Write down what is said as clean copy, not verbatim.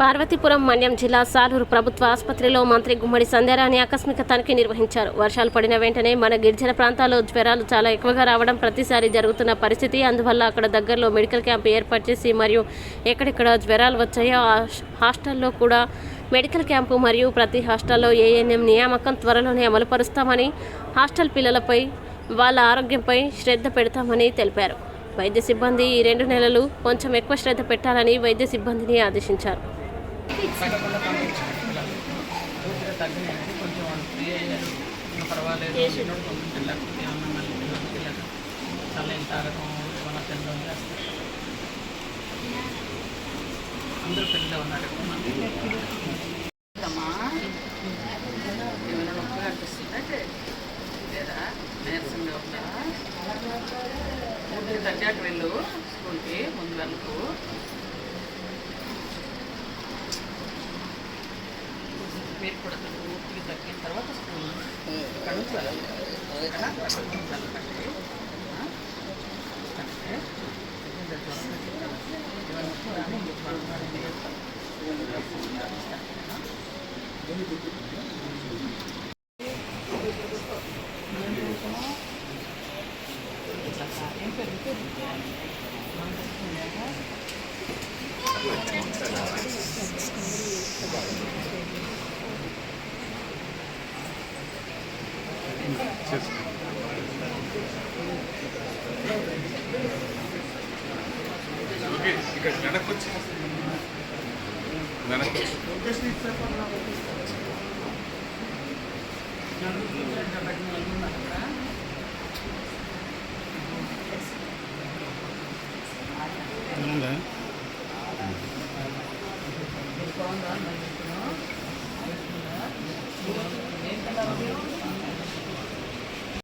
పార్వతీపురం మన్యం జిల్లా సాలూరు ప్రభుత్వ ఆసుపత్రిలో మంత్రి గుమ్మడి సంధ్యారాణి ఆకస్మిక తనిఖీ నిర్వహించారు. వర్షాలు పడిన వెంటనే మన గిరిజన ప్రాంతాల్లో జ్వరాలు చాలా ఎక్కువగా రావడం ప్రతిసారి జరుగుతున్న పరిస్థితి. అందువల్ల అక్కడ దగ్గరలో మెడికల్ క్యాంప్ ఏర్పాటు చేసి మరియు ఎక్కడెక్కడ జ్వరాలు వచ్చాయో ఆ హాస్టల్లో కూడా మెడికల్ క్యాంపు మరియు ప్రతి హాస్టల్లో ఏఎన్ఎం నియామకం త్వరలోనే అమలుపరుస్తామని, హాస్టల్ పిల్లలపై వాళ్ళ ఆరోగ్యంపై శ్రద్ధ పెడతామని తెలిపారు. వైద్య సిబ్బంది ఈ 2 నెలలు కొంచెం ఎక్కువ శ్రద్ధ పెట్టాలని వైద్య సిబ్బందిని ఆదేశించారు. తగ్గాక వెళ్ళు స్కూల్కి ముందు వెళ్ళకు. మీరు కూడా పూర్తిగా తగ్గిన తర్వాత స్కూల్ ఇక్కడ నుంచి వెళ్ళాలి. ఇక్కడ వెనకొచ్చి ఏంటన్నా